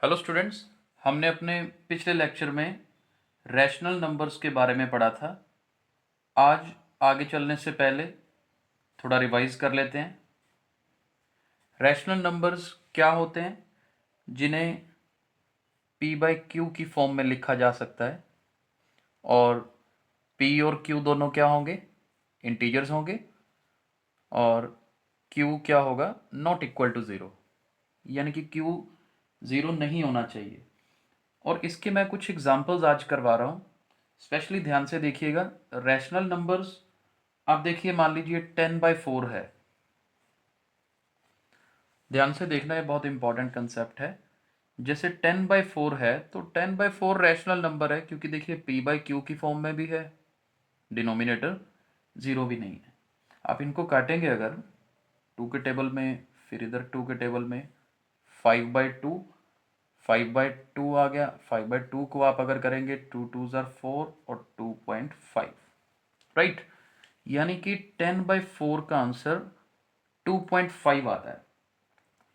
Hello students, हमने अपने पिछले लेक्चर में रैशनल नंबर्स के बारे में पढ़ा था। आज आगे चलने से पहले थोड़ा रिवाइज कर लेते हैं। रैशनल नंबर्स क्या होते हैं जिन्हें p बाई क्यू की फॉर्म में लिखा जा सकता है, और p और q दोनों क्या होंगे? इंटीजर्स होंगे, और q क्या होगा? नॉट इक्वल टू ज़ीरो, यानी कि q ज़ीरो नहीं होना चाहिए। और इसके मैं कुछ एग्जांपल्स आज करवा रहा हूँ, स्पेशली ध्यान से देखिएगा। रैशनल नंबर्स आप देखिए, मान लीजिए 10/4 है। ध्यान से देखना, है बहुत इंपॉर्टेंट कंसेप्ट है। जैसे 10/4 है तो 10/4 रैशनल नंबर है, क्योंकि देखिए p बाई क्यू की फॉर्म में भी है, डिनोमिनेटर ज़ीरो भी नहीं है। आप इनको काटेंगे अगर 2 के टेबल में, फिर इधर 2 के टेबल में, 5/2, 5/2 आ गया। 5/2 को आप अगर करेंगे 2 2 ज़ार 4 और 2.5, राइट। यानी कि 10/4 का आंसर 2.5 आता है।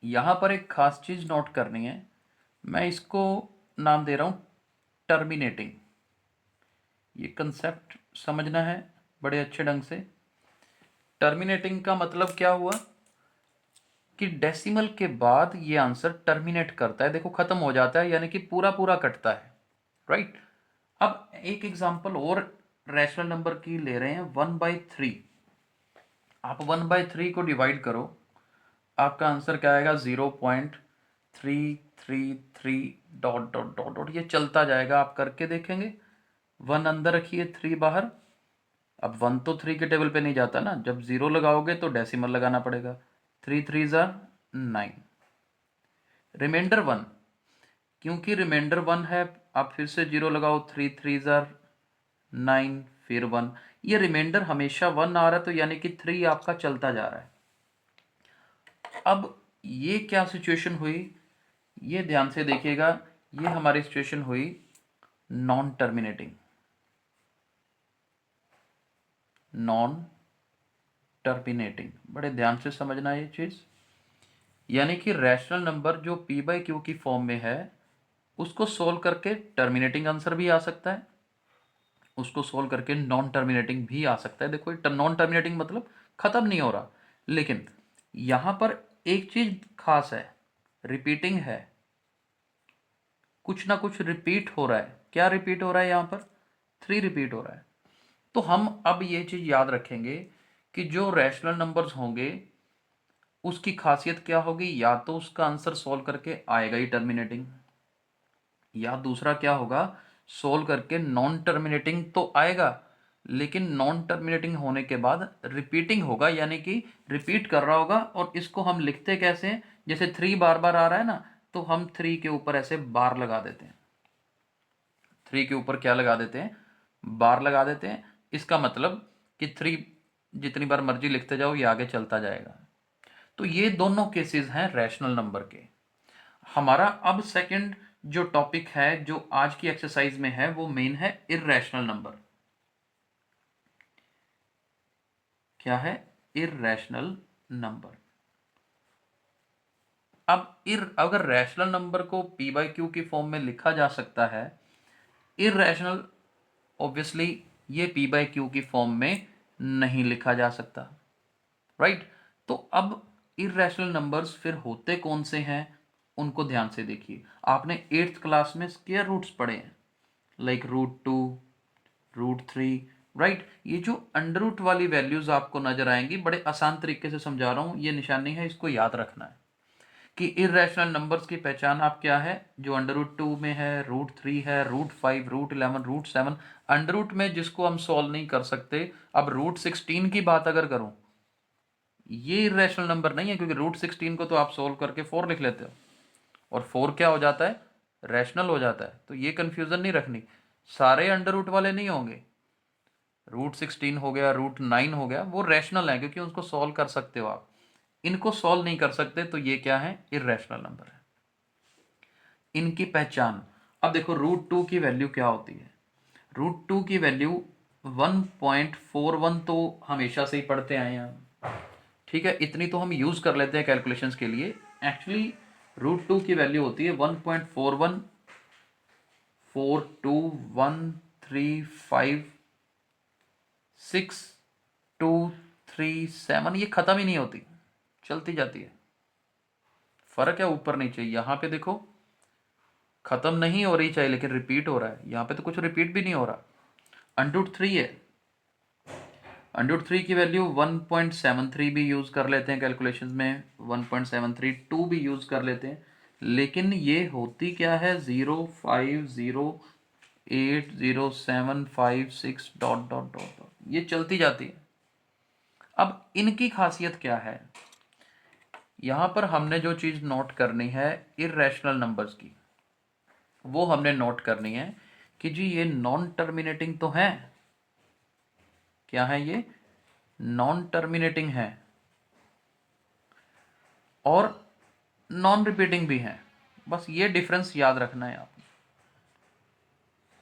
यहाँ पर एक खास चीज़ नोट करनी है, मैं इसको नाम दे रहा हूँ टर्मिनेटिंग। ये कंसेप्ट समझना है बड़े अच्छे ढंग से। टर्मिनेटिंग का मतलब क्या हुआ कि डेसिमल के बाद ये आंसर टर्मिनेट करता है, देखो खत्म हो जाता है, यानी कि पूरा पूरा कटता है, राइट। अब एक एग्जांपल और रैशनल नंबर की ले रहे हैं, 1/3। आप 1/3 को डिवाइड करो, आपका आंसर क्या आएगा? 0.333 डॉट डॉट डॉट डॉट, ये चलता जाएगा। आप करके देखेंगे, 1 अंदर रखिए, 3 बाहर। अब 1 तो 3 के टेबल पे नहीं जाता ना, जब 0 लगाओगे तो डेसिमल लगाना पड़ेगा। 3 3 ज़ार 9, रिमाइंडर 1, क्योंकि रिमाइंडर 1 है, आप फिर से 0 लगाओ, 3 3 ज़ार 9, फिर 1। ये रिमाइंडर हमेशा 1 आ रहा है, तो यानी कि 3 आपका चलता जा रहा है। अब ये क्या सिचुएशन हुई, ये ध्यान से देखिएगा। ये हमारी सिचुएशन हुई नॉन टर्मिनेटिंग। नॉन टर्मिनेटिंग, बड़े ध्यान से समझना ये चीज़। यानी कि रैशनल नंबर जो p बाई क्यू की फॉर्म में है, उसको सोल्व करके टर्मिनेटिंग आंसर भी आ सकता है, उसको सोल्व करके नॉन टर्मिनेटिंग भी आ सकता है। देखो, नॉन टर्मिनेटिंग मतलब खत्म नहीं हो रहा, लेकिन यहां पर एक चीज खास है, रिपीटिंग है, कुछ ना कुछ रिपीट हो रहा है। क्या रिपीट हो रहा है? यहाँ पर 3 रिपीट हो रहा है। तो हम अब ये चीज याद रखेंगे कि जो रैशनल नंबर्स होंगे उसकी खासियत क्या होगी, या तो उसका आंसर सोल्व करके आएगा ही टर्मिनेटिंग, या दूसरा क्या होगा, सोल्व करके नॉन टर्मिनेटिंग तो आएगा, लेकिन नॉन टर्मिनेटिंग होने के बाद रिपीटिंग होगा, यानी कि रिपीट कर रहा होगा। और इसको हम लिखते कैसे हैं? जैसे 3 बार बार आ रहा है ना, तो हम 3 के ऊपर ऐसे बार लगा देते हैं। 3 के ऊपर क्या लगा देते हैं? बार लगा देते हैं। इसका मतलब कि 3 जितनी बार मर्जी लिखते जाओ, ये आगे चलता जाएगा। तो ये दोनों केसेस हैं रैशनल नंबर के। हमारा अब सेकंड जो टॉपिक है, जो आज की एक्सरसाइज में है, वो मेन है इर्रेशनल नंबर। क्या है? Irrational number. अब अगर रैशनल नंबर को p बाई क्यू की फॉर्म में लिखा जा सकता है, इर्रेशनल ऑब्वियसली ये p बाई क्यू की फॉर्म में नहीं लिखा जा सकता, राइट। तो अब इर्रेशनल नंबर्स फिर होते कौन से हैं, उनको ध्यान से देखिए। आपने 8th क्लास में स्क्वायर रूट्स पढ़े हैं, लाइक √2, √3, राइट। ये जो अंडर रूट वाली वैल्यूज आपको नजर आएंगी, बड़े आसान तरीके से समझा रहा हूं, ये निशानी है, इसको याद रखना है कि इर्रेशनल नंबर्स की पहचान आप क्या है, जो अंडर रूट 2 में है, √3 है, √5, √11, √7। अंडर रूट में जिसको हम सॉल्व नहीं कर सकते, अब √16 की बात अगर करूं, ये इर्रेशनल नंबर नहीं है, क्योंकि √16 को तो आप सोल्व करके 4 लिख लेते हो, और 4 क्या हो जाता है? रैशनल हो जाता है। तो ये कंफ्यूजन नहीं रखनी, सारे अंडर रूट वाले नहीं होंगे। √16 हो गया, √9 हो गया, वो रैशनल है, क्योंकि उसको सॉल्व कर सकते हो आप। इनको सॉल्व नहीं कर सकते, तो ये क्या है? इर्रेशनल नंबर है। इनकी पहचान, अब देखो √2 की वैल्यू क्या होती है। √2 की वैल्यू 1.41 तो हमेशा से ही पढ़ते आए हैं हम, ठीक है, इतनी तो हम यूज कर लेते हैं कैलकुलेशंस के लिए। एक्चुअली √2 की वैल्यू होती है 1.41421356 ये खत्म ही नहीं होती, चलती जाती है। फर्क है ऊपर नीचे, यहां पे देखो खत्म नहीं हो रही चाहे, लेकिन रिपीट हो रहा है। यहाँ पे तो कुछ रिपीट भी नहीं हो रहा। √3 है, √3 की वैल्यू 1.73 भी यूज कर लेते हैं कैलकुलेशंस में, 1.732 भी यूज कर लेते हैं, लेकिन ये होती क्या है 0508075 डॉट डॉट डॉट डॉट, ये चलती जाती है। अब इनकी खासियत क्या है, यहां पर हमने जो चीज नोट करनी है इर्रेशनल नंबर्स की, वो हमने नोट करनी है कि जी ये नॉन टर्मिनेटिंग तो है। क्या है ये? नॉन टर्मिनेटिंग है और नॉन रिपीटिंग भी है। बस ये डिफरेंस याद रखना है आपको,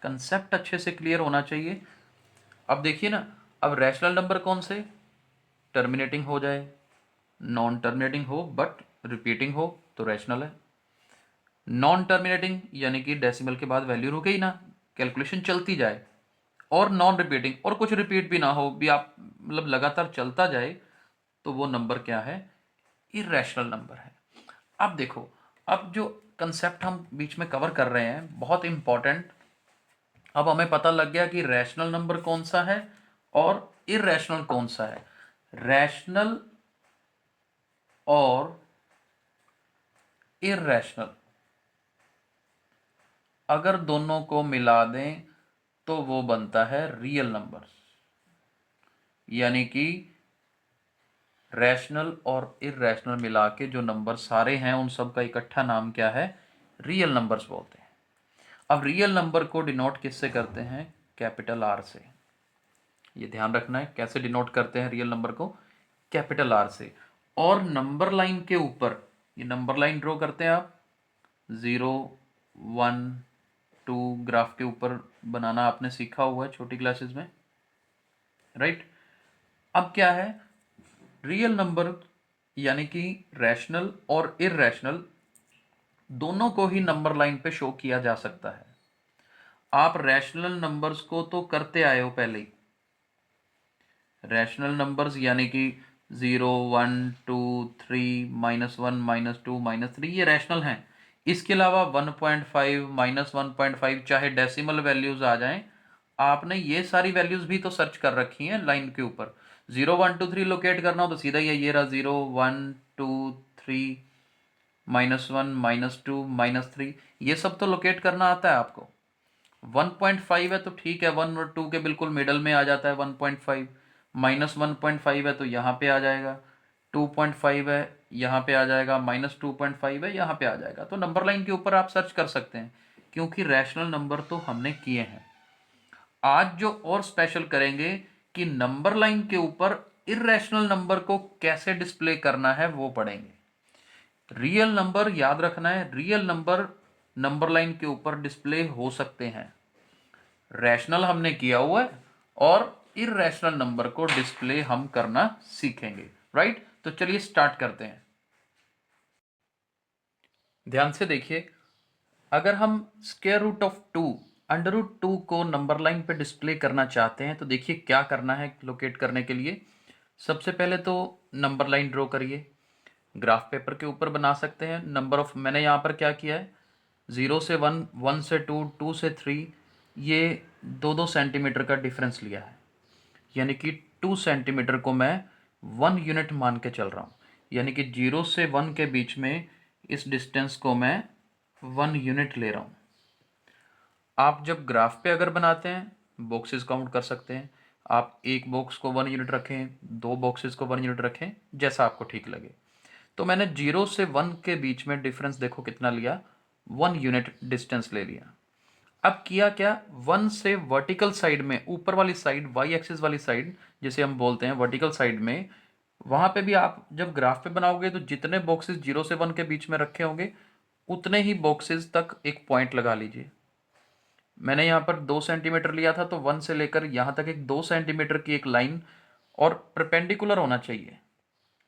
कंसेप्ट अच्छे से क्लियर होना चाहिए। अब देखिए ना, अब रैशनल नंबर कौन से टर्मिनेटिंग हो जाए, नॉन टर्मिनेटिंग हो बट रिपीटिंग हो तो रैशनल है। नॉन टर्मिनेटिंग यानी कि डेसिमल के बाद वैल्यू रुके ही ना, कैलकुलेशन चलती जाए, और नॉन रिपीटिंग और कुछ रिपीट भी ना हो, भी आप मतलब लगातार चलता जाए, तो वो नंबर क्या है? इर्रेशनल नंबर है। अब देखो, अब जो कंसेप्ट हम बीच में कवर कर रहे हैं बहुत इंपॉर्टेंट। अब हमें पता लग गया कि रैशनल नंबर कौन सा है और इर्रेशनल कौन सा है। रैशनल और इर्रेशनल अगर दोनों को मिला दें तो वो बनता है रियल नंबर। यानी कि रैशनल और इर्रेशनल मिला के जो नंबर सारे हैं उन सब का इकट्ठा नाम क्या है? रियल नंबर्स बोलते हैं। अब रियल नंबर को डिनोट किससे करते हैं? कैपिटल आर से। ये ध्यान रखना है, कैसे डिनोट करते हैं रियल नंबर को? कैपिटल आर से। और नंबर लाइन के ऊपर, ये नंबर लाइन ड्रॉ करते हैं आप, 0 1 2 ग्राफ के ऊपर बनाना आपने सीखा हुआ है छोटी क्लासेस में, राइट। अब क्या है, रियल नंबर यानी कि रैशनल और इर्रेशनल दोनों को ही नंबर लाइन पे शो किया जा सकता है। आप रैशनल नंबर्स को तो करते आए हो पहले ही, रैशनल नंबर्स यानी कि 0 1 2 3 -1 -2 -3 ये रैशनल हैं। इसके अलावा 1.5 -1.5 चाहे डेसिमल वैल्यूज आ जाएं, आपने ये सारी वैल्यूज भी तो सर्च कर रखी हैं लाइन के ऊपर। 0 1 2 3 लोकेट करना हो तो सीधा ये रहा 0 1 2 3 -1 -2 -3, ये सब तो लोकेट करना आता है आपको। 1.5 है तो ठीक है, 1 और 2 के बिल्कुल मिडल में आ जाता है 1.5। -1.5 है तो यहाँ पे आ जाएगा, 2.5 है यहाँ पे आ जाएगा, -2.5 है यहाँ पे आ जाएगा। तो नंबर लाइन के ऊपर आप सर्च कर सकते हैं, क्योंकि रैशनल नंबर तो हमने किए हैं। आज जो और स्पेशल करेंगे कि नंबर लाइन के ऊपर इर्रेशनल नंबर को कैसे डिस्प्ले करना है वो पढ़ेंगे। रियल नंबर याद रखना है, रियल नंबर नंबर लाइन के ऊपर डिस्प्ले हो सकते हैं। रैशनल हमने किया हुआ है और इर्रेशनल नंबर को डिस्प्ले हम करना सीखेंगे, राइट। तो चलिए स्टार्ट करते हैं। ध्यान से देखिए, अगर हम स्क्वायर रूट ऑफ 2 √2 को नंबर लाइन पे डिस्प्ले करना चाहते हैं तो देखिए क्या करना है लोकेट करने के लिए। सबसे पहले तो नंबर लाइन ड्रॉ करिए, ग्राफ पेपर के ऊपर बना सकते हैं। नंबर ऑफ, मैंने यहाँ पर क्या किया है, 0 से 1 1 से 2 2 से 3, ये 2 सेंटीमीटर का डिफरेंस लिया है। यानी कि 2 सेंटीमीटर को मैं 1 यूनिट मान के चल रहा हूँ। यानी कि 0 से 1 के बीच में इस डिस्टेंस को मैं 1 यूनिट ले रहा हूँ। आप जब ग्राफ पे अगर बनाते हैं बॉक्सेस काउंट कर सकते हैं। आप एक बॉक्स को 1 यूनिट रखें, 2 बॉक्सेस को 1 यूनिट रखें, जैसा आपको ठीक लगे। तो मैंने 0 से 1 के बीच में डिफरेंस देखो कितना लिया, 1 यूनिट डिस्टेंस ले लिया। अब किया क्या, 1 से वर्टिकल साइड में, ऊपर वाली साइड, वाई एक्सिस वाली साइड जिसे हम बोलते हैं वर्टिकल साइड में, वहां पे भी आप जब ग्राफ पे बनाओगे तो जितने बॉक्सेस 0 से 1 के बीच में रखे होंगे उतने ही बॉक्सेस तक एक पॉइंट लगा लीजिए। मैंने यहाँ पर 2 सेंटीमीटर लिया था तो 1 से लेकर यहाँ तक एक 2 सेंटीमीटर की एक लाइन, और परपेंडिकुलर होना चाहिए।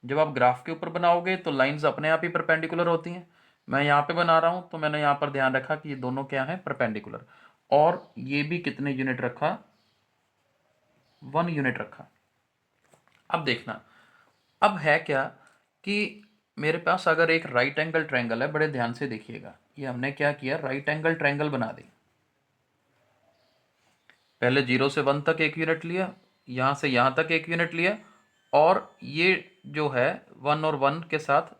जब आप ग्राफ के ऊपर बनाओगे तो लाइंस अपने आप ही परपेंडिकुलर होती हैं, मैं यहाँ पे बना रहा हूँ तो मैंने यहाँ पर ध्यान रखा कि ये दोनों क्या है, परपेंडिकुलर, और ये भी कितने यूनिट रखा, 1 यूनिट रखा। अब देखना, अब है क्या कि मेरे पास अगर एक राइट एंगल ट्रायंगल है, बड़े ध्यान से देखिएगा, ये हमने क्या किया, राइट एंगल ट्रायंगल बना दी। पहले 0 से 1 तक 1 यूनिट लिया, यहाँ से यहाँ तक 1 यूनिट लिया, और ये जो है 1 और 1 के साथ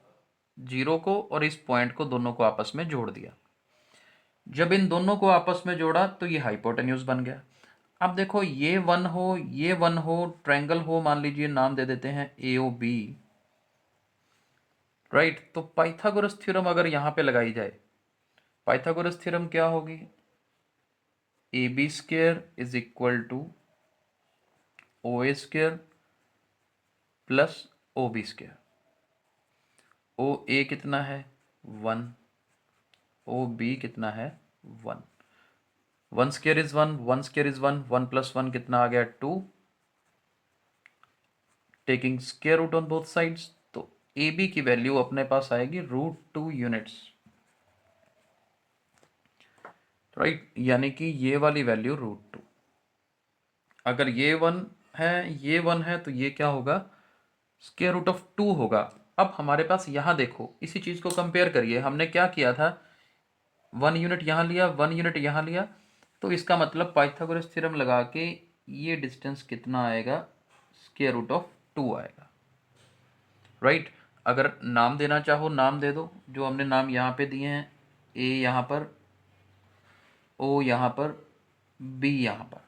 0 को और इस पॉइंट को, दोनों को आपस में जोड़ दिया। जब इन दोनों को आपस में जोड़ा तो ये हाइपोटेन्यूज बन गया। अब देखो, ये 1 हो, ये 1 हो, ट्रायंगल हो, मान लीजिए नाम दे देते हैं ए ओ बी, राइट। तो पाइथागोरस थ्योरम अगर यहाँ पे लगाई जाए, पाइथागोरस थ्योरम क्या होगी, A B square is equal to O A square plus O B square. O A कितना है, 1, ओ बी कितना है, 1। 1 square is 1, 1 square is 1, 1 plus 1 कितना आ गया, 2, taking square root on both sides. तो ए बी की वैल्यू अपने पास आएगी √2 यूनिट्स, राइट। यानी कि ये वाली वैल्यू √2। अगर ये 1 है, ये 1 है, तो ये क्या होगा, स्क्वायर रूट ऑफ 2 होगा। अब हमारे पास यहाँ देखो, इसी चीज़ को कंपेयर करिए, हमने क्या किया था, 1 यूनिट यहाँ लिया, 1 यूनिट यहाँ लिया, तो इसका मतलब पाइथागोरस थ्योरम लगा के ये डिस्टेंस कितना आएगा, स्क्वायर रूट ऑफ 2 आएगा, राइट। अगर नाम देना चाहो नाम दे दो, जो हमने नाम यहाँ पे दिए हैं, ए यहाँ पर, ओ यहाँ पर, बी यहाँ पर,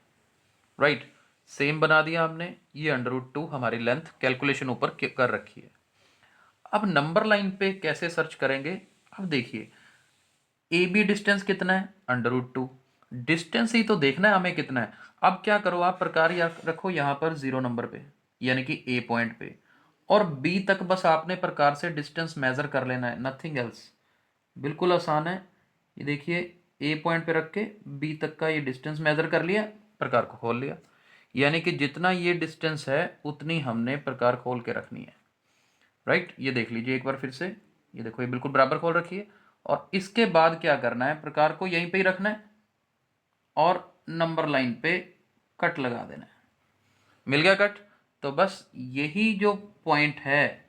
राइट। सेम बना दिया हमने, ये √2 हमारी लेंथ कैलकुलेशन ऊपर कर रखी है। अब नंबर लाइन पे कैसे सर्च करेंगे, अब देखिए, ए बी डिस्टेंस कितना है, √2, डिस्टेंस ही तो देखना है हमें कितना है। अब क्या करो, आप प्रकार रखो यहाँ पर 0 नंबर पे, यानी कि ए पॉइंट पे, और बी तक बस आपने प्रकार से डिस्टेंस मेजर कर लेना है, नथिंग एल्स। बिल्कुल आसान है, ये देखिए, ए पॉइंट पे रख के बी तक का ये डिस्टेंस मेजर कर लिया, प्रकार को खोल लिया, यानी कि जितना ये डिस्टेंस है उतनी हमने प्रकार खोल के रखनी है, राइट। ये देख लीजिए एक बार फिर से, ये देखो, ये बिल्कुल बराबर खोल रखी है, और इसके बाद क्या करना है, प्रकार को यहीं पे ही रखना है और नंबर लाइन पे कट लगा देना है। मिल गया कट। तो बस यही जो पॉइंट है,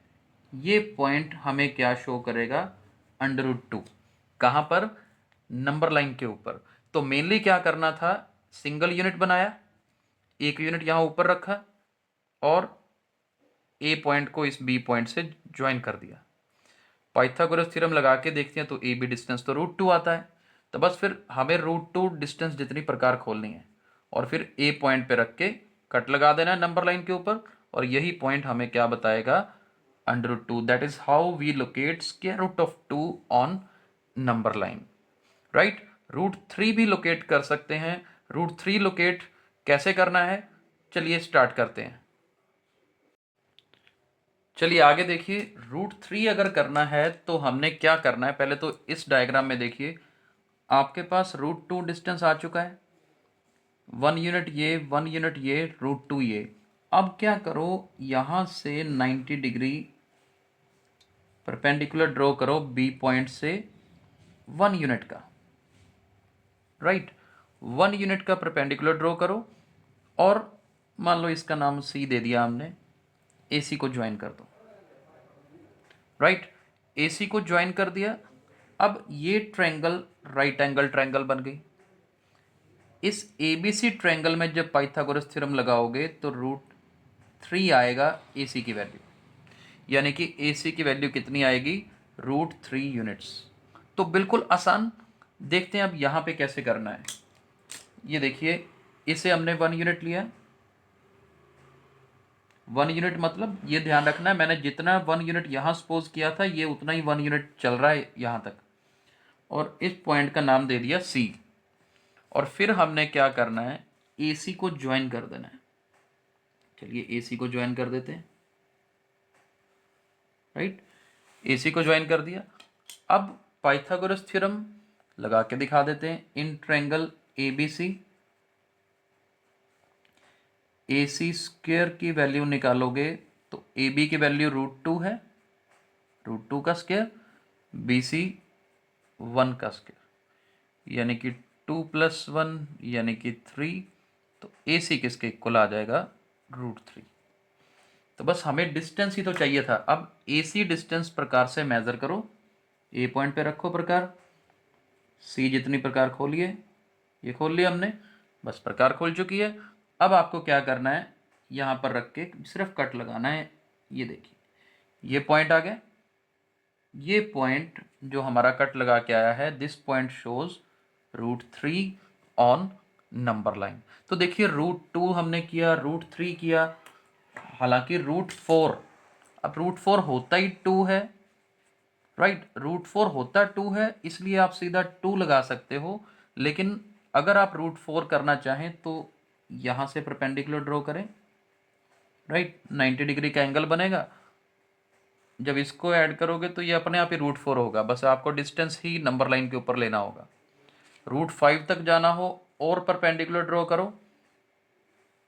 ये पॉइंट हमें क्या शो करेगा, √2, कहाँ पर, नंबर लाइन के ऊपर। तो मेनली क्या करना था, सिंगल यूनिट बनाया, एक यूनिट यहाँ ऊपर रखा, और ए पॉइंट को इस बी पॉइंट से ज्वाइन कर दिया। पाइथागोरस थ्योरम लगा के देखते हैं तो ए बी डिस्टेंस तो √2 आता है। तो बस फिर हमें √2 डिस्टेंस जितनी प्रकार खोलनी है, और फिर ए पॉइंट पे रख के कट लगा देना है नंबर लाइन के ऊपर, और यही पॉइंट हमें क्या बताएगा, √2। That is how we locate square root of 2 on number line, right. √3 भी लोकेट कर सकते हैं। √3 लोकेट कैसे करना है, चलिए स्टार्ट करते हैं। चलिए आगे देखिए, √3 अगर करना है तो हमने क्या करना है, पहले तो इस डायग्राम में देखिए, आपके पास √2 डिस्टेंस आ चुका है, 1 यूनिट ये, 1 यूनिट ये, √2 ये। अब क्या करो, यहां से 90 डिग्री परपेंडिकुलर ड्रॉ करो बी पॉइंट से 1 यूनिट का, राइट। 1 यूनिट का परपेंडिकुलर ड्रॉ करो, और मान लो इसका नाम सी दे दिया हमने, AC को ज्वाइन कर दो, राइट। AC को ज्वाइन कर दिया। अब ये ट्रायंगल राइट एंगल ट्रायंगल बन गई। इस ABC ट्रायंगल में जब पाइथागोरस थ्योरम लगाओगे तो √3 आएगा AC की वैल्यू, यानी कि AC की वैल्यू कितनी आएगी, √3 यूनिट्स। तो बिल्कुल आसान। देखते हैं अब यहाँ पे कैसे करना है। ये देखिए, इसे हमने 1 यूनिट लिया, 1 यूनिट मतलब ये ध्यान रखना है, मैंने जितना 1 यूनिट यहाँ सपोज किया था, ये उतना ही 1 यूनिट चल रहा है यहाँ तक, और इस पॉइंट का नाम दे दिया C। और फिर हमने क्या करना है, AC को ज्वाइन कर देना है। चलिए AC को ज्वाइन कर देते हैं, राइट। AC को ज्वाइन कर दिया। अब पाइथागोरस थ्योरम लगा के दिखा देते हैं, in triangle ABC, AC square की वैल्यू निकालोगे तो AB की वैल्यू √2 है, √2 का स्क्वायर, BC 1 का स्क्वायर यानी कि 2 + 1 यानी कि 3। तो AC किसके इक्वल आ जाएगा? √3। तो बस हमें डिस्टेंस ही तो चाहिए था। अब AC डिस्टेंस प्रकार से मेजर करो। A पॉइंट पे रखो प्रकार, C जितनी प्रकार खोलिए, ये खोल लिया हमने, बस प्रकार खोल चुकी है। अब आपको क्या करना है, यहाँ पर रख के सिर्फ कट लगाना है। ये देखिए ये पॉइंट आ गया। ये पॉइंट जो हमारा कट लगा के आया है, this point shows √3 on number line. तो देखिए √2 हमने किया, √3 किया, हालांकि √4, अब √4 होता ही 2 है, राइट। √4 होता 2 है, इसलिए आप सीधा 2 लगा सकते हो। लेकिन अगर आप √4 करना चाहें तो यहां से परपेंडिकुलर ड्रॉ करें, राइट। 90 डिग्री का एंगल बनेगा। जब इसको ऐड करोगे तो ये अपने आप ही √4 होगा। बस आपको डिस्टेंस ही नंबर लाइन के ऊपर लेना होगा। √5 तक जाना हो और परपेंडिकुलर ड्रॉ करो,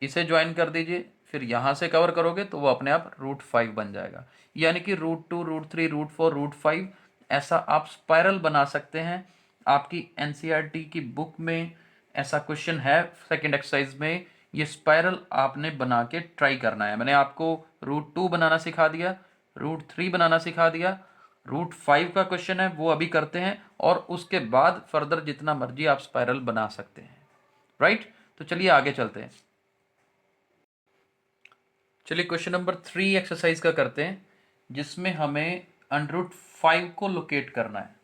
इसे ज्वाइन कर दीजिए, फिर यहाँ से कवर करोगे तो वो अपने आप √5 बन जाएगा। यानी कि √2, √3, √4, √5 ऐसा आप स्पाइरल बना सकते हैं। आपकी NCERT की बुक में ऐसा क्वेश्चन है सेकंड एक्सरसाइज में। ये स्पाइरल आपने बना के ट्राई करना है। मैंने आपको √2 बनाना सिखा दिया, √3 बनाना सिखा दिया, √5 का क्वेश्चन है वो अभी करते हैं, और उसके बाद फर्दर जितना मर्जी आप स्पाइरल बना सकते हैं, राइट। तो चलिए आगे चलते हैं। चलिए क्वेश्चन नंबर 3 एक्सरसाइज का करते हैं, जिसमें हमें √5 को लोकेट करना है।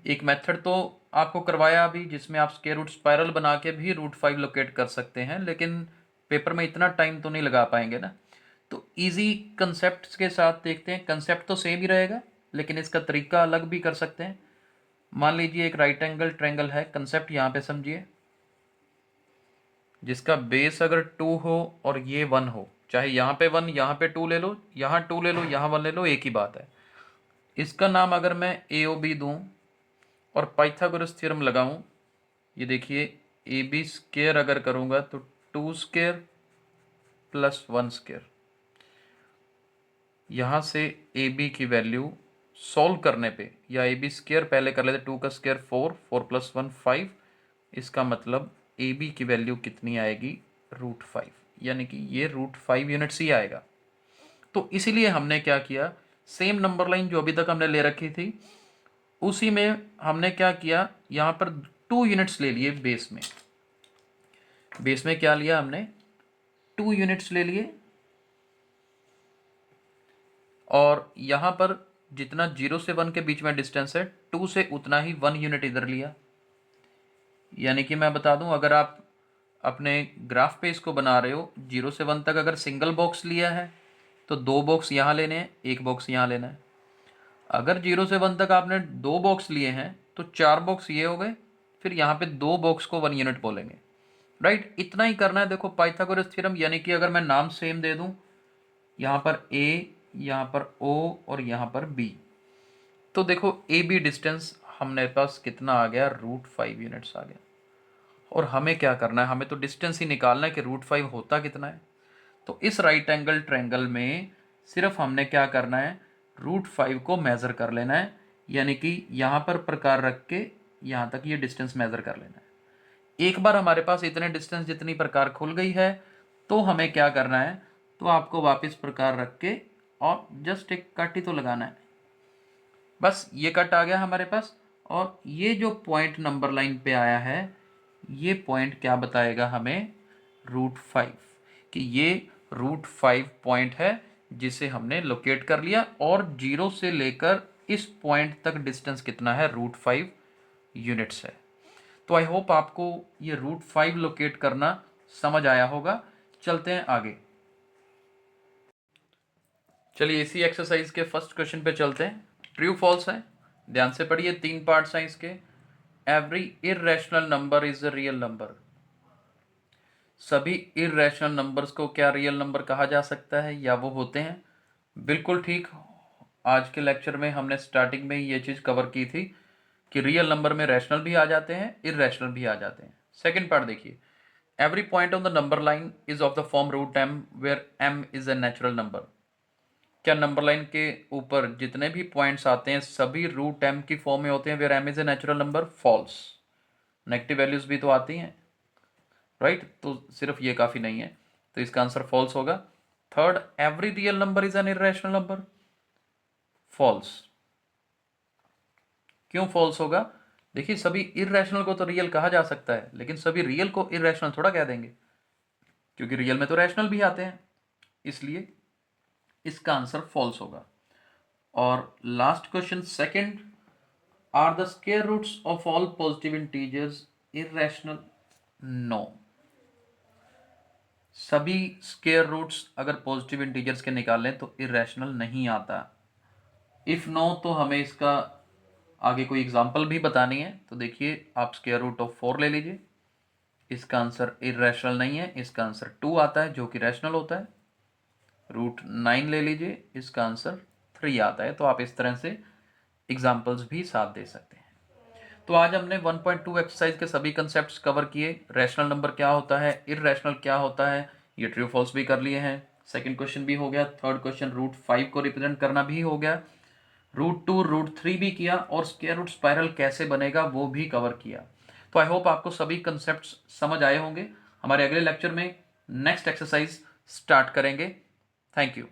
एक मेथड तो आपको करवाया अभी, जिसमें आप स्क्वायर रूट स्पाइरल बना के भी √5 लोकेट कर सकते हैं, लेकिन पेपर में इतना टाइम तो नहीं लगा पाएंगे ना। तो इजी कंसेप्ट के साथ देखते हैं। कंसेप्ट तो सेम ही रहेगा, लेकिन इसका तरीका अलग भी कर सकते हैं। मान लीजिए एक राइट एंगल ट्रायंगल है, कंसेप्ट यहाँ पे समझिए, जिसका बेस अगर 2 हो और ये 1 हो, चाहे यहाँ पे 1 यहाँ पे 2 ले लो, यहाँ 2 ले लो, यहाँ 1 ले लो, एक ही बात है। इसका नाम अगर मैं AOB दूं और पाइथागोरस थ्योरम लगाऊं, ये देखिए AB स्क्वायर अगर करूंगा तो 2 स्क्वायर + 1 स्क्वायर। यहाँ से AB की वैल्यू सॉल्व करने पे, या AB स्क्वायर पहले कर लेते, 2 का स्क्वायर 4, 4 + 1 5। इसका मतलब AB की वैल्यू कितनी आएगी? √5, यानी कि ये √5 यूनिट्स ही आएगा। तो इसीलिए हमने क्या किया, सेम नंबर लाइन जो अभी तक हमने ले रखी थी, उसी में हमने क्या किया, यहाँ पर 2 यूनिट्स ले लिए बेस में। बेस में क्या लिया हमने? 2 यूनिट्स ले लिए, और यहाँ पर जितना 0 से 1 के बीच में डिस्टेंस है, 2 से उतना ही 1 यूनिट इधर लिया। यानी कि मैं बता दूं, अगर आप अपने ग्राफ पे इसको बना रहे हो, 0 से 1 तक अगर सिंगल बॉक्स लिया है तो 2 बॉक्स यहाँ लेने हैं, 1 बॉक्स यहाँ लेना है। अगर 0 से 1 तक आपने 2 बॉक्स लिए हैं तो 4 बॉक्स ये हो गए, फिर यहाँ पे 2 बॉक्स को 1 यूनिट बोलेंगे, राइट। इतना ही करना है। देखो पाइथागोरस थ्योरम, यानी कि अगर मैं नाम सेम दे दूं, यहाँ पर A, यहाँ पर O और यहाँ पर B, तो देखो AB डिस्टेंस हमने पास कितना आ गया? √5 यूनिट्स आ गया। और हमें क्या करना है, हमें तो डिस्टेंस ही निकालना है कि √5 होता कितना है। तो इस राइट एंगल ट्रायंगल में सिर्फ हमने क्या करना है, √5 को मेज़र कर लेना है, यानी कि यहाँ पर प्रकार रख के यहाँ तक ये डिस्टेंस मेज़र कर लेना है। एक बार हमारे पास इतने डिस्टेंस जितनी प्रकार खुल गई है, तो हमें क्या करना है, तो आपको वापस प्रकार रख के और जस्ट एक कट ही तो लगाना है। बस ये कट आ गया हमारे पास, और ये जो पॉइंट नंबर लाइन पे आया है, ये पॉइंट क्या बताएगा हमें? √5, कि ये √5 पॉइंट है जिसे हमने लोकेट कर लिया, और 0 से लेकर इस पॉइंट तक डिस्टेंस कितना है? √5 यूनिट्स है। तो आई होप आपको ये √5 लोकेट करना समझ आया होगा। चलते हैं आगे। चलिए इसी एक्सरसाइज के फर्स्ट क्वेश्चन पे चलते हैं। ट्रू फॉल्स है, ध्यान से पढ़िए, 3 पार्ट्स हैं इसके। Every irrational number is a real number. सभी इरेशनल नंबर्स को क्या रियल नंबर कहा जा सकता है, या वो होते हैं? बिल्कुल ठीक। आज के लेक्चर में हमने स्टार्टिंग में ही ये चीज़ कवर की थी कि रियल नंबर में रैशनल भी आ जाते हैं, इरेशनल भी आ जाते हैं। सेकंड पार्ट देखिए, every point on the number line is of the form √m where m is a natural number. क्या नंबर लाइन के ऊपर जितने भी पॉइंट्स आते हैं सभी रूट एम की फॉर्म में होते हैं where M is a natural number? False. Negative values भी तो आती हैं, राइट? तो सिर्फ ये काफी नहीं है, तो इसका आंसर फॉल्स होगा। Third, every real number is an irrational number? False. क्यों फॉल्स होगा? देखिए, सभी इर्रेशनल को तो रियल कहा जा सकता है, लेकिन सभी रियल को इर्रेशनल थोड़ा कह देंगे, क्योंकि रियल में तो रैशनल भी आते हैं, इसलिए इसका आंसर फॉल्स होगा। और last question second, are the square roots of all positive integers irrational? No. सभी स्क्वायर रूट्स अगर पॉजिटिव इंटीजर्स के निकालें तो इर्रेशनल नहीं आता। इफ नो, तो हमें इसका आगे कोई एग्जांपल भी बतानी है। तो देखिए, आप स्क्वायर रूट ऑफ 4 ले लीजिए, इसका आंसर इर्रेशनल नहीं है, इसका आंसर 2 आता है जो कि रैशनल होता है। रूट 9 ले लीजिए, इसका आंसर 3 आता है। तो आप इस तरह से एग्जाम्पल्स भी साथ दे सकते हैं। तो आज हमने 1.2 एक्सरसाइज के सभी कंसेप्ट्स कवर किए। रैशनल नंबर क्या होता है, इररेशनल क्या होता है, ये ट्रू फॉल्स भी कर लिए हैं। सेकंड क्वेश्चन भी हो गया। थर्ड क्वेश्चन रूट 5 को रिप्रेजेंट करना भी हो गया। रूट 2, रूट 3 भी किया, और स्क्वायर रूट स्पाइरल कैसे बनेगा वो भी कवर किया। तो आई होप आपको सभी कंसेप्ट्स समझ आए होंगे। हमारे अगले लेक्चर में नेक्स्ट एक्सरसाइज स्टार्ट करेंगे। Thank you.